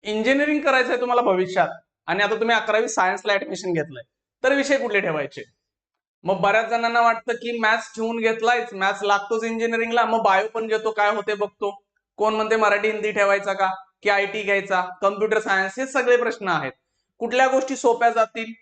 Engineering करायचंय तुम्हाला भविष्यात आणि आता तुम्ही 11वी सायन्सला ऍडमिशन घेतलंय, तर विषय कुठले ठेवायचे? मग बऱ्याच जणांना वाटतं की मॅथ्स ठेवून घेतलायच, मॅथ्स लागतोच इंजिनिअरिंगला, मग बायो पण घेतो, काय होते बघतो. कोण म्हणते मराठी हिंदी ठेवायचा का, की आयटी घ्यायचा, कम्प्युटर सायन्स, हे सगळे प्रश्न आहेत. कुठल्या गोष्टी सोप्या जातील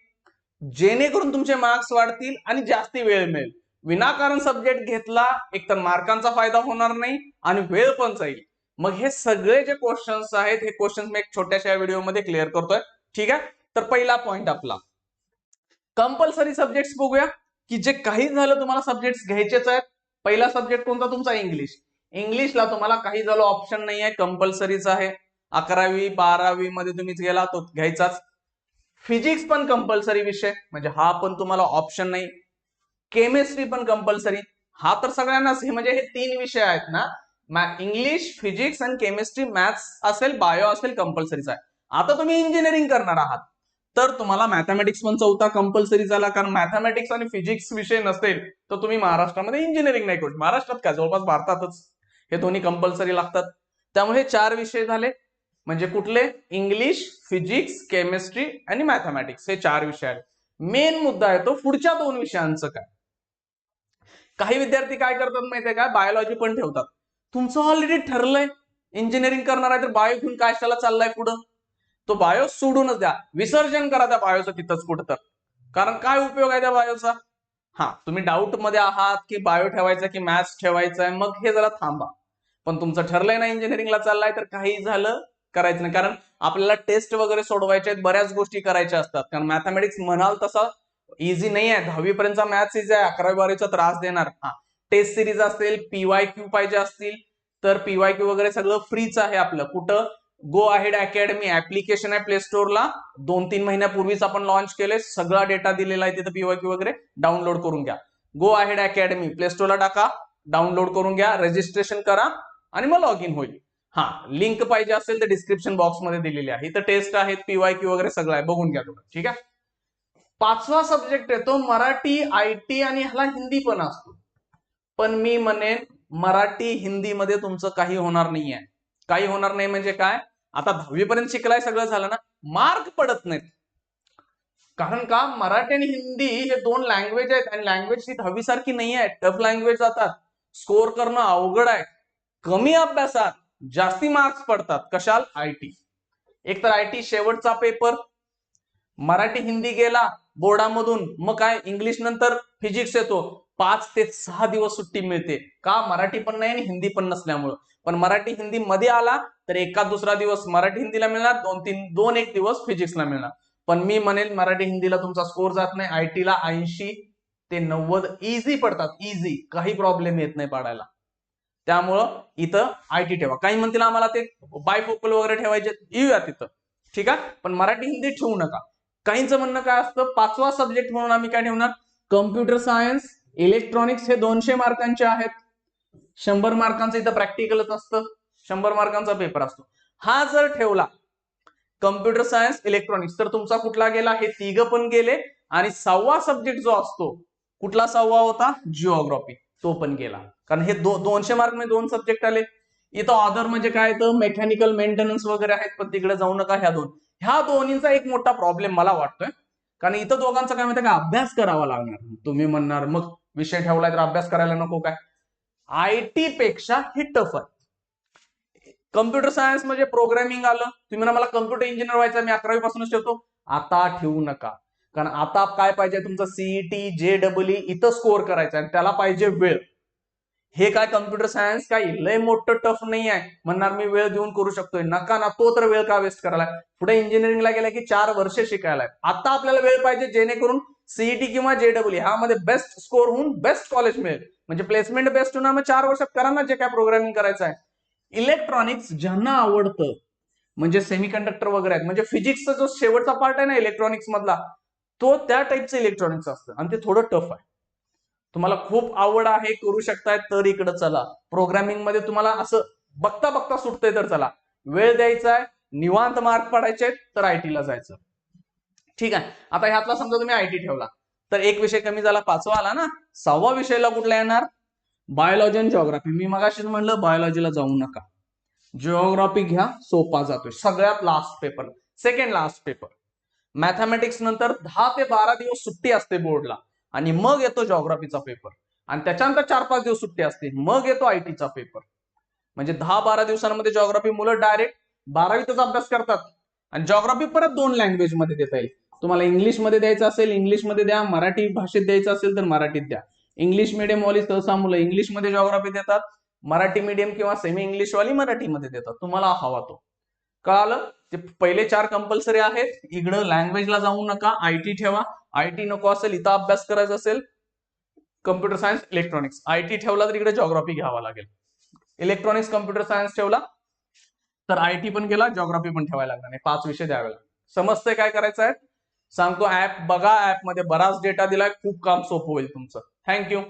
जेणेकरून तुमचे मार्क्स वाढतील आणि जास्ती वेळ मिळेल. विनाकारण सब्जेक्ट घेतला एक तर मार्कांचा फायदा होणार नाही आणि वेळ पण जाईल. मग हे सगळे जे क्वेश्चन्स आहेत, हे क्वेश्चन्स मी एक छोट्याशा व्हिडिओमध्ये क्लिअर करतोय. ठीक आहे, तर पहिला पॉइंट आपला कंपल्सरी सब्जेक्ट्स बघूया, की जे काही झालं तुम्हाला सब्जेक्ट्स घ्यायचेच आहेत. पहिला सब्जेक्ट कोणता तुमचा? इंग्लिश. इंग्लिशला तुम्हाला काही झालं ऑप्शन नाही आहे, कंपल्सरीच आहे. 11वी 12वी मध्ये तुम्हीच गेला तो घ्यायचाच. फिजिक्स पण कंपल्सरी विषय, म्हणजे हा पण तुम्हाला ऑप्शन नाही. केमिस्ट्री पण कंपल्सरी, हा तर सगळ्यांनाच, हे म्हणजे हे 3 विषय आहेत ना, इंग्लिश, फिजिक्स आणि केमिस्ट्री, मॅथ्स असेल, बायो असेल, कंपल्सरीच आहे. आता तुम्ही इंजिनिअरिंग करणार आहात तर तुम्हाला मॅथमॅटिक्स पण चौथा कंपल्सरी झाला, कारण मॅथमॅटिक्स आणि फिजिक्स विषय नसेल तर तुम्ही महाराष्ट्रामध्ये इंजिनिअरिंग नाही करू. महाराष्ट्रात काय, जवळपास भारतातच हे दोन्ही कंपल्सरी लागतात. त्यामुळे 4 विषय झाले, म्हणजे कुठले? इंग्लिश, फिजिक्स, केमिस्ट्री आणि मॅथमॅटिक्स, हे 4 विषय आहेत. मेन मुद्दा आहे तो पुढच्या 2 विषयांचं काय. काही विद्यार्थी काय करतात माहितीये का, बायोलॉजी पण ठेवतात. तुमचं ऑलरेडी ठरलंय इंजिनिअरिंग करणार आहे तर बायो घेऊन कशाला चाललाय पुढं? तो बायो सोडूनच द्या, विसर्जन करा त्या बायोचं तिथंच कुठं तर. कारण काय उपयोग आहे त्या बायोचा? हा, तुम्ही डाऊट मध्ये आहात की बायो ठेवायचा की मॅथ्स ठेवायचा आहे, मग हे जरा थांबा. पण तुमचं ठरलंय ना इंजिनिअरिंगला चाललाय तर काही झालं करायचं नाही, कारण आपल्याला टेस्ट वगैरे सोडवायच्या आहेत, बऱ्याच गोष्टी करायच्या असतात. कारण मॅथमॅटिक्स म्हणाल तसा इझी नाही आहे. 10वी पर्यंतचा मॅथ्स इझी आहे, 11वी 12वीचा त्रास देणार. हा, टेस्ट सिरीज असेल, पीवाय क्यू पाहिजे असतील तर पीवाय क्यू वगैरे सगळं फ्रीच आहे आपलं. कुठं? गो अहेड अकॅडमी ऍप्लिकेशन आहे प्ले स्टोअरला, 2-3 महिन्यापूर्वीच आपण लॉन्च केले, सगळा डेटा दिलेला आहे तिथं, पीवायक्यू वगैरे डाउनलोड करून घ्या. गो अहेड अकॅडमी प्ले स्टोअरला टाका, डाउनलोड करून घ्या, रजिस्ट्रेशन करा आणि मग लॉग इन होईल. हा, लिंक पाहिजे असेल तर डिस्क्रिप्शन बॉक्समध्ये दिलेली आहे. इथं टेस्ट आहेत, पीवायक्यू वगैरे सगळं आहे, बघून घ्या तुम्ही. ठीक आहे. 5वा सब्जेक्ट येतो मराठी, आयटी आणि ह्याला हिंदी पण असतो. पण मी म्हणेन मराठी हिंदीमध्ये तुमचं काही होणार नाहीये. काही होणार नाही म्हणजे काय, आता 10वी पर्यंत शिकलाय, सगळं झालं ना, मार्क पडत नाहीत. कारण का, मराठी आणि हिंदी हे 2 लँग्वेज आहेत आणि लँग्वेज ही 10वी सारखी नाही आहे, टफ लँग्वेज जातात, स्कोर करणं अवघड आहे. कमी अभ्यासात जास्ती मार्क्स पडतात. कशाल? आयटी. एक तर आयटी शेवटचा पेपर, मराठी हिंदी गेला बोर्डामधून, मग काय इंग्लिश नंतर फिजिक्स येतो, 5 ते 6 दिवस सुट्टी मिळते. का? मराठी पण नाही आणि हिंदी पण नसल्यामुळं. पण मराठी हिंदी मध्ये आला तर एका दुसरा दिवस मराठी हिंदीला मिळणार, 2-1 दिवस फिजिक्सला मिळणार. पण मी म्हणेन मराठी हिंदीला तुमचा स्कोर जात नाही. आयटीला 80 ते 90 इझी पडतात, इझी, काही प्रॉब्लेम येत नाही पाडायला. त्यामुळं इथं आयटी ठेवा. काही म्हणतील आम्हाला ते बायफोकल वगैरे ठेवायचे, येऊया तिथं. ठीक आहे, पण मराठी हिंदी ठेवू नका. काहींचं म्हणणं काय असतं, 5वा सब्जेक्ट म्हणून आम्ही काय ठेवणार? कम्प्युटर सायन्स, इलेक्ट्रॉनिक्स, हे 200 मार्कांचे आहेत. 100 मार्कांचं इथं प्रॅक्टिकलच असतं, 100 मार्कांचा पेपर असतो. हा जर ठेवला कम्प्युटर सायन्स, इलेक्ट्रॉनिक्स, तर तुमचा कुठला गेला? हे 3 पण गेले. आणि 6वा सब्जेक्ट जो असतो, कुठला 6वा होता? जिओग्राफी, तो पण गेला. कारण हे 200 मार्क मध्ये 2 सब्जेक्ट आले. इथं ऑदर म्हणजे काय, तर मेकॅनिकल मेंटेनन्स वगैरे आहेत, पण तिकडे जाऊ नका. ह्या दोन्हीचा एक मोठा प्रॉब्लेम मला वाटतोय. कारण इथं दोघांचा काय माहिती का, अभ्यास करावा लागणार. तुम्ही म्हणणार मग विषय ठेवलाय तर अभ्यास करायला नको काय? आयटी पेक्षा हे टफ आहे. कम्प्युटर सायन्स म्हणजे प्रोग्रामिंग आलं, तुम्ही म्हणा मला कम्प्युटर इंजिनियर व्हायचं, मी 11वी पासूनच ठेवतो, आता ठेवू नका. कारण आता काय पाहिजे तुमचं? सीईटी, जेडब्ल्यू इथं स्कोअर करायचं आणि त्याला पाहिजे वेळ. हे काय कम्प्युटर सायन्स काय लय मोठं टफ नाही आहे, म्हणणार मी वेळ देऊन करू शकतोय. नका ना, तो तर वेळ का वेस्ट करायला? पुढे इंजिनिअरिंगला गेला की 4 वर्ष शिकायला. आता आपल्याला वेळ पाहिजे जेणेकरून सीईटी किंवा जेडब्ल्यू ह्यामध्ये बेस्ट स्कोर होऊन बेस्ट कॉलेज मिळेल, म्हणजे प्लेसमेंट बेस्ट होणार. मग 4 वर्षात करा ना जे काय प्रोग्रामिंग करायचं आहे. इलेक्ट्रॉनिक्स ज्यांना आवडतं, म्हणजे सेमीकंडक्टर वगैरे आहेत, म्हणजे फिजिक्सचा जो शेवटचा पार्ट आहे ना इलेक्ट्रॉनिक्स मधला, तो त्या टाईपचं इलेक्ट्रॉनिक्स असतं आणि ते थोडं टफ आहे. तुम्हाला खूप आवड आहे, करू शकताय, तर इकडे चला. प्रोग्रामिंग मध्ये तुम्हाला असं बघता बघता सुटतंय तर चला. वेळ द्यायचा आहे, निवांत मार्क पडायचे तर आयटीला जायचं. ठीक आहे. आता ह्यातला समजा तुम्ही आयटी ठेवला तर एक विषय कमी झाला, 5वा आला ना. 6व्या विषयाला कुठला येणार? बायोलॉजी आणि जिओग्राफी. मी मगाशीच म्हणलं बायोलॉजीला जाऊ नका. जिओग्राफी घ्या, सोपा जातोय. सगळ्यात last paper, second last paper. Mathematics नंतर 10 ते 12 दिवस सुट्टी असते बोर्डला आणि मग येतो जिओग्राफीचा पेपर आणि त्याच्यानंतर 4-5 दिवस सुट्टी असते, मग येतो आयटीचा पेपर. म्हणजे 10-12 दिवसांमध्ये जिओग्राफी मुलं डायरेक्ट 12वीतच अभ्यास करतात आणि जिओग्राफी परत 2 लँग्वेज मध्ये देता येईल. तुम्हाला इंग्लिशमध्ये द्यायचं असेल इंग्लिशमध्ये द्या, मराठी भाषेत द्यायचं असेल तर मराठीत द्या. इंग्लिश मिडियम वाली सहसा मुलं इंग्लिशमध्ये जिओग्राफी देतात, मराठी मीडियम किंवा सेमी इंग्लिश वाली मराठीमध्ये देतात. तुम्हाला हवा तो. कळालं? ते पहिले 4 कंपल्सरी आहेत. इकडं लँग्वेजला जाऊ नका, आयटी ठेवा. आयटी नको असेल, इथं अभ्यास करायचा असेल कम्प्युटर सायन्स इलेक्ट्रॉनिक्स, आयटी ठेवला तर इकडे जिओग्राफी घ्यावा लागेल. इलेक्ट्रॉनिक्स कम्प्युटर सायन्स ठेवला तर आयटी पण गेला, जिओग्राफी पण ठेवायला लागणार नाही. 5 विषय द्यावे लागतात. समजतंय काय करायचं आहे? सांगतो, ऍप बघा, ऍप मध्ये बराच डेटा दिलाय, खूप काम सोपं होईल तुमचं. थँक्यू.